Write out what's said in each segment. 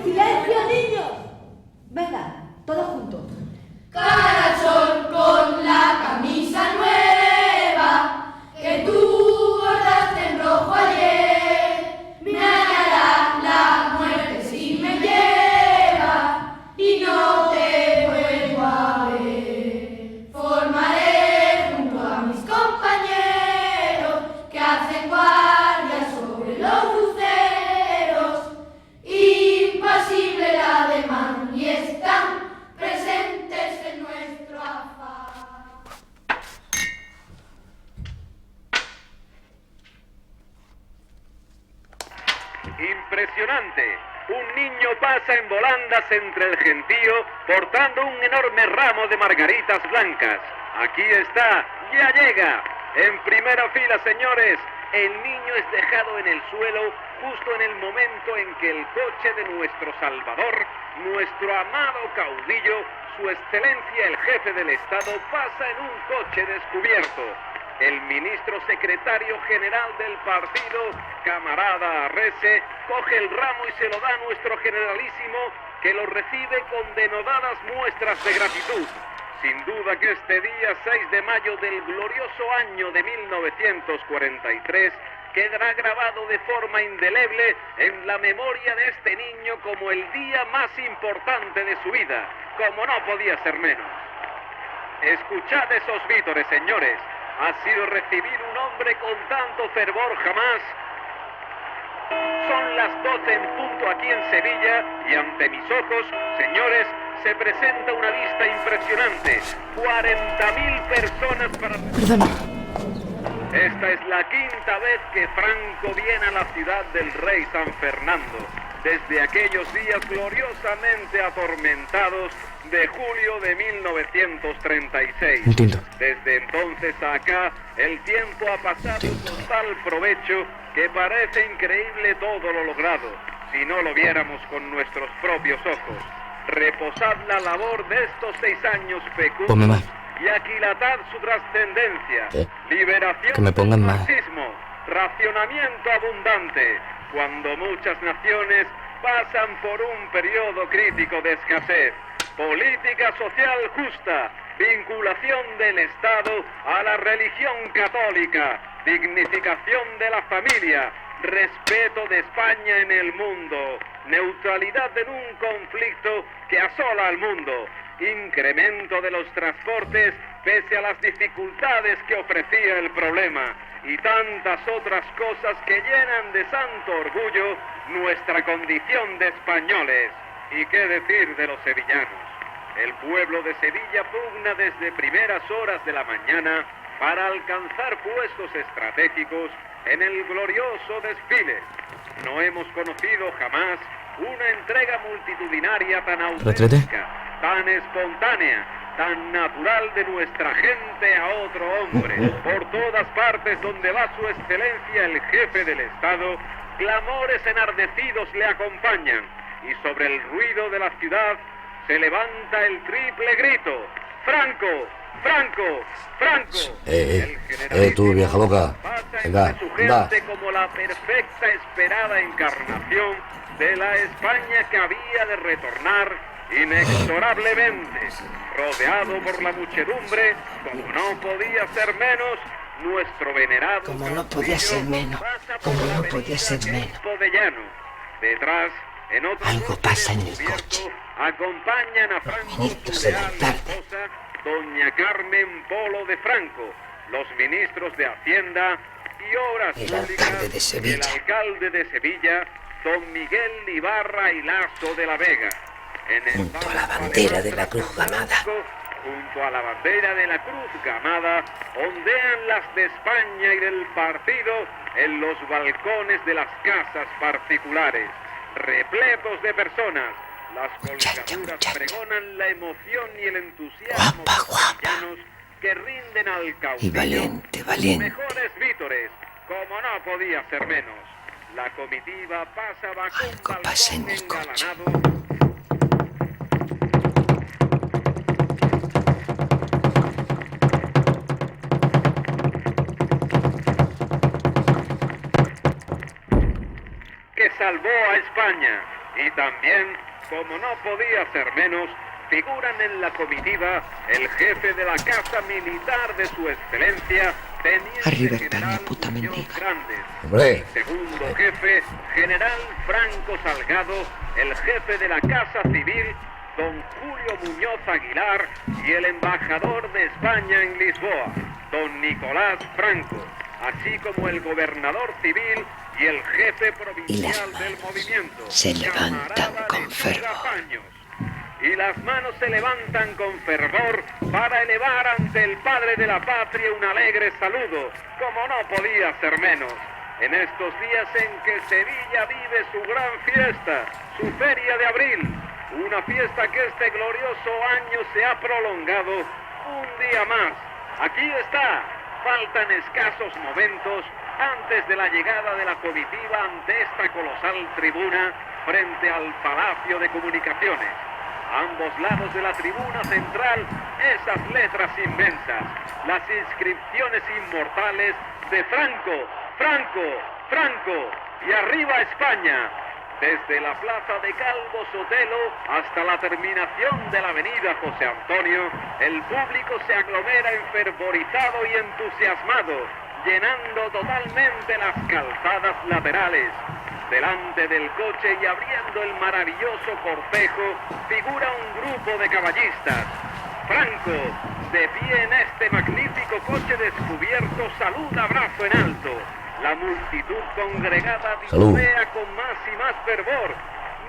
¡Silencio, niños! Venga, todos juntos. Carachón con la camisa nueva que tú bordaste en rojo ayer, me hallará la muerte si me lleva y no te vuelvo a ver. Formaré junto a mis compañeros que hacen guardia sobre los luceros, impasible la demanda y están presentes en nuestro afán. Impresionante. Un niño pasa en volandas entre el gentío portando un enorme ramo de margaritas blancas. Aquí está, ya llega. En primera fila, señores, el niño es dejado en el suelo justo en el momento en que el coche de nuestro Salvador, nuestro amado caudillo, su excelencia el jefe del Estado, pasa en un coche descubierto. El ministro secretario general del partido, camarada Arrese, coge el ramo y se lo da a nuestro generalísimo, que lo recibe con denodadas muestras de gratitud. Sin duda que este día 6 de mayo del glorioso año de 1943 quedará grabado de forma indeleble en la memoria de este niño como el día más importante de su vida, como no podía ser menos. Escuchad esos vítores, señores. Ha sido recibir un hombre con tanto fervor jamás. Son las 12 en punto aquí en Sevilla y ante mis ojos, señores, se presenta una lista impresionante. 40.000 personas para... Perdona. Esta es la quinta vez que Franco viene a la ciudad del Rey San Fernando, desde aquellos días gloriosamente atormentados de julio de 1936. Entiendo. Desde entonces a acá, el tiempo ha pasado con tal provecho que parece increíble todo lo logrado, si no lo viéramos con nuestros propios ojos. Reposad la labor de estos 6 años Ponme fecundos más. y aquilatad su trascendencia. ¿Qué? Liberación Que me pongan del más. marxismo, racionamiento abundante, cuando muchas naciones pasan por un periodo crítico de escasez. Política social justa, vinculación del Estado a la religión católica, dignificación de la familia, respeto de España en el mundo, neutralidad en un conflicto que asola al mundo, incremento de los transportes pese a las dificultades que ofrecía el problema y tantas otras cosas que llenan de santo orgullo nuestra condición de españoles. ¿Y qué decir de los sevillanos? El pueblo de Sevilla pugna desde primeras horas de la mañana para alcanzar puestos estratégicos en el glorioso desfile. No hemos conocido jamás una entrega multitudinaria tan auténtica, tan espontánea, tan natural de nuestra gente a otro hombre. Por todas partes donde va su excelencia el jefe del Estado, clamores enardecidos le acompañan y sobre el ruido de la ciudad se levanta el triple grito: ¡Franco! ¡Franco! ¡Franco! Tú, vieja loca. Pasa Venga, entre su anda. gente como la perfecta esperada encarnación de la España que había de retornar inexorablemente. Rodeado por la muchedumbre, como no podía ser menos, nuestro venerado Como no podía ser menos, pasa por como la no avenida podía ser menos. Obispo de Llano. Detrás, en otro Algo coche pasa en el descubierto, coche. acompañan a Franco ministros su de la leal tarde. esposa, doña Carmen Polo de Franco, los ministros de Hacienda y Obras El Públicas, alcalde de Sevilla. el alcalde de Sevilla, don Miguel Ibarra y Lazo de la Vega. En el Junto a la banco bandera de alemán la Cruz Gamada. Junto a la bandera de la Cruz Gamada, ondean las de España y del partido en los balcones de las casas particulares, repletos de personas. Las colgaduras muchacha. pregonan la emoción y el entusiasmo Guapa, de los guapa. sevillanos que rinden al caudillo Y valiente, sus valiente. mejores vítores, como no podía ser menos. La comitiva pasa bajo un Algo pasa en balcón el coche. engalanado. que salvó a España. Y también, como no podía ser menos, figuran en la comitiva el jefe de la Casa Militar de su Excelencia, Teniente Arriba General España, puta Muñoz mendiga. Grandes. Hombre. Segundo jefe, General Franco Salgado, el jefe de la Casa Civil, don Julio Muñoz Aguilar, y el embajador de España en Lisboa, don Nicolás Franco, así como el gobernador civil y el jefe provincial del movimiento. se levantan camarada con Lechuga fervor. Paños. Y las manos se levantan con fervor para elevar ante el padre de la patria un alegre saludo, como no podía ser menos. En estos días en que Sevilla vive su gran fiesta, su Feria de Abril, una fiesta que este glorioso año se ha prolongado un día más. Aquí está, faltan escasos momentos antes de la llegada de la comitiva ante esta colosal tribuna frente al Palacio de Comunicaciones. A ambos lados de la tribuna central, esas letras inmensas, las inscripciones inmortales de Franco, Franco, Franco y arriba España. Desde la plaza de Calvo Sotelo hasta la terminación de la avenida José Antonio, el público se aglomera enfervorizado y entusiasmado, llenando totalmente las calzadas laterales. Delante del coche y abriendo el maravilloso cortejo figura un grupo de caballistas. Franco, de pie en este magnífico coche descubierto, saluda brazo en alto. La multitud congregada vitorea con más y más fervor.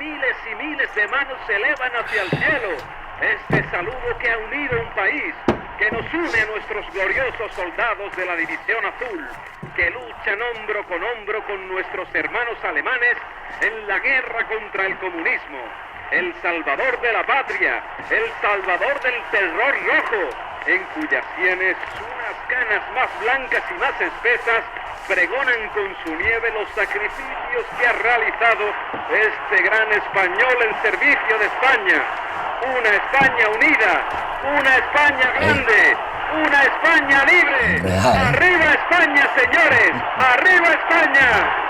Miles y miles de manos se elevan hacia el cielo. Este saludo que ha unido un país, que nos une a nuestros gloriosos soldados de la División Azul, que luchan hombro con nuestros hermanos alemanes en la guerra contra el comunismo. El salvador de la patria, el salvador del terror rojo, en cuyas sienes unas canas más blancas y más espesas pregonan con su nieve los sacrificios que ha realizado este gran español en servicio de España. Una España unida, una España grande, una España libre. ¡Arriba España, señores! ¡Arriba España!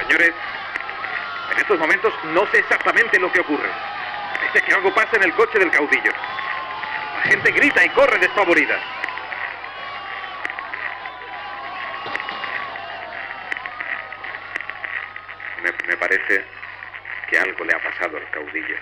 Señores, en estos momentos no sé exactamente lo que ocurre. Parece que algo pasa en el coche del caudillo. La gente grita y corre despavorida. Me parece que algo le ha pasado al caudillo.